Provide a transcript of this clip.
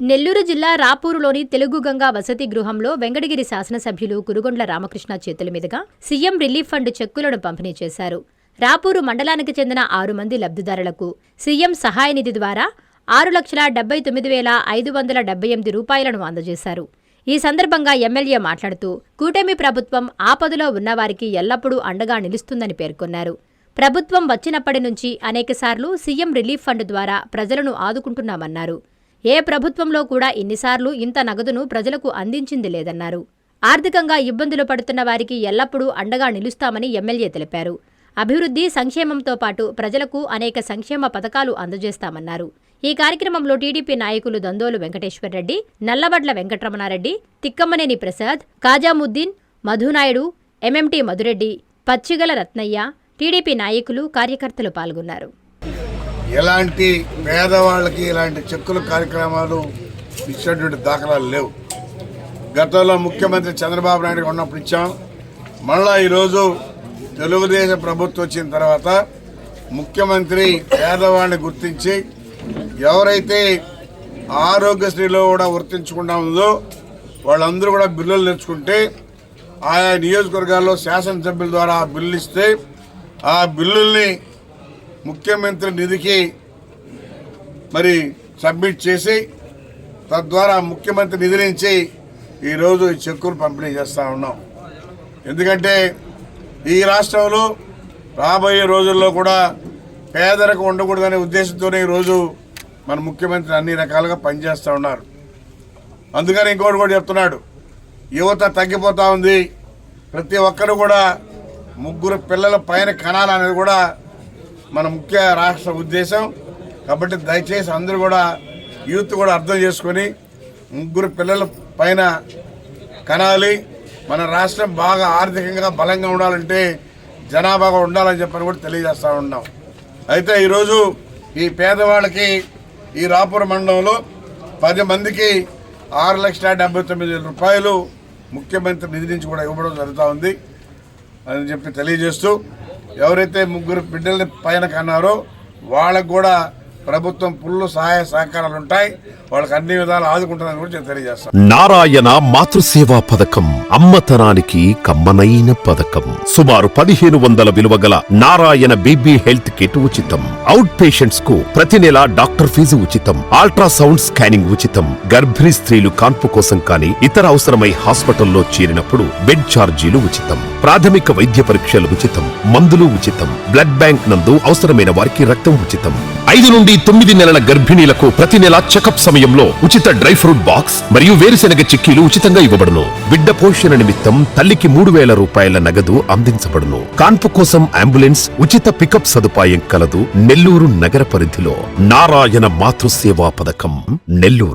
నెల్లూరు జిల్లా రాపూరులోని తెలుగుగంగా వసతి గృహంలో వెంకటగిరి శాసనసభ్యులు కురుగొండ్ల రామకృష్ణ చేతుల మీదుగా సీఎం రిలీఫ్ ఫండ్ చెక్కులను పంపిణీ చేశారు. రాపూరు మండలానికి చెందిన 6 మంది లబ్ధిదారులకు సీఎం సహాయ నిధి ద్వారా 6,79,578 రూపాయలను అందజేశారు. ఈ సందర్భంగా ఎమ్మెల్యే మాట్లాడుతూ కూటమి ప్రభుత్వం ఆపదలో ఉన్నవారికి ఎల్లప్పుడూ అండగా నిలుస్తుందని పేర్కొన్నారు. ప్రభుత్వం వచ్చినప్పటి నుంచి అనేకసార్లు సీఎం రిలీఫ్ ఫండ్ ద్వారా ప్రజలను ఆదుకుంటున్నామన్నారు. ఏ ప్రభుత్వంలో కూడా ఇన్నిసార్లు ఇంత నగదును ప్రజలకు అందించింది లేదన్నారు. ఆర్థికంగా ఇబ్బందులు పడుతున్న వారికి ఎల్లప్పుడూ అండగా నిలుస్తామని ఎమ్మెల్యే తెలిపారు. అభివృద్ధి, సంక్షేమంతో పాటు ప్రజలకు అనేక సంక్షేమ పథకాలు అందజేస్తామన్నారు. ఈ కార్యక్రమంలో టీడీపీ నాయకులు దందోలు వెంకటేశ్వర్రెడ్డి, నల్లవడ్ల వెంకటరమణారెడ్డి, తిక్కమ్మనేని ప్రసాద్, కాజాముద్దీన్, మధునాయుడు, ఎంఎంటీ మధురెడ్డి, పచ్చిగల రత్నయ్య, టీడీపీ నాయకులు, కార్యకర్తలు పాల్గొన్నారు. ఎలాంటి పేదవాళ్ళకి ఇలాంటి చెక్కుల కార్యక్రమాలు ఇచ్చినటువంటి దాఖలాలు లేవు. గతంలో ముఖ్యమంత్రి చంద్రబాబు నాయుడు ఉన్నప్పుడు ఇచ్చాం. మళ్ళా ఈరోజు తెలుగుదేశం ప్రభుత్వం వచ్చిన తర్వాత ముఖ్యమంత్రి పేదవాళ్ళని గుర్తించి ఎవరైతే ఆరోగ్యశ్రీలో కూడా వర్తించకుండా ఉందో వాళ్ళందరూ కూడా బిల్లులు తెచ్చుకుంటే ఆయా నియోజకవర్గాల్లో శాసనసభ్యుల ద్వారా ఆ బిల్లు ఇస్తే ఆ బిల్లుల్ని ముఖ్యమంత్రి నిధికి మరి సబ్మిట్ చేసి తద్వారా ముఖ్యమంత్రి నిధి నుంచి ఈరోజు ఈ చెక్కులు పంపిణీ చేస్తూ ఉన్నాం. ఎందుకంటే ఈ రాష్ట్రంలో రాబోయే రోజుల్లో కూడా పేదరికం ఉండకూడదనే ఉద్దేశంతోనే ఈరోజు మన ముఖ్యమంత్రి అన్ని రకాలుగా పనిచేస్తూ ఉన్నారు. అందుకని ఇంకోటి కూడా చెప్తున్నాడు, యువత తగ్గిపోతూ ఉంది, ప్రతి ఒక్కరు కూడా 3 పిల్లల పైన కనాలనేది కూడా మన ముఖ్య రాష్ట్ర ఉద్దేశం. కాబట్టి దయచేసి అందరూ కూడా యూత్ కూడా అర్థం చేసుకొని 3 పిల్లల పైన కనాలి. మన రాష్ట్రం బాగా ఆర్థికంగా బలంగా ఉండాలంటే జనాభాగా ఉండాలని చెప్పని కూడా తెలియజేస్తూ ఉన్నాం. అయితే ఈరోజు ఈ పేదవాళ్ళకి ఈ రాపూర్ మండలంలో 10 మందికి 6,79,000 రూపాయలు ముఖ్యమంత్రి నిధి నుంచి కూడా ఇవ్వడం జరుగుతూ ఉంది అని చెప్పి తెలియజేస్తూ, ఎవరైతే 3 బిడ్డల పైన కన్నారో వాళ్ళకు కూడా ప్రభుత్వం ఫుల్ సహాయ సహకారాలు ఉంటాయి, వాళ్ళకి అన్ని విధాలు ఆదుకుంటుందని కూడా తెలియజేస్తాం. నారాయణ మాతృసేవా పథకం అమ్మతనానికి కమ్మనైన పథకం. సుమారు 1,500 విలువ గల నారాయణ బేబీ హెల్త్ కిట్ ఉచితం. అవుట్ పేషెంట్స్ కు ప్రతి నెల డాక్టర్ ఫీజు ఉచితం. అల్ట్రాసౌండ్ స్కానింగ్ ఉచితం. గర్భిణీ స్త్రీలు కాన్పు కోసం కానీ ఇతర అవసరమై హాస్పిటల్లో చేరినప్పుడు బెడ్ ఛార్జీలు ఉచితం. ప్రాథమిక వైద్య పరీక్షలు ఉచితం. మందులు ఉచితం. బ్లడ్ బ్యాంక్ నందు అవసరమైన వారికి రక్తం ఉచితం. 5 నుండి 9 నెలల గర్భిణీలకు ప్రతి నెల చెకప్ సమయంలో ఉచిత డ్రై ఫ్రూట్ బాక్స్ మరియు వేరుశెనగ చిక్కీలు ఉచితంగా ఇవ్వబడును. బిడ్డ పోషణ నిమిత్తం తల్లికి 3,000 రూపాయల నగదు అందించబడును. కాన్పు కోసం అంబులెన్స్ ఉచిత పికప్ సదుపాయం కలదు. నెల్లూరు నగర పరిధిలో నారాయణ మాతృసేవా పథకం, నెల్లూరు.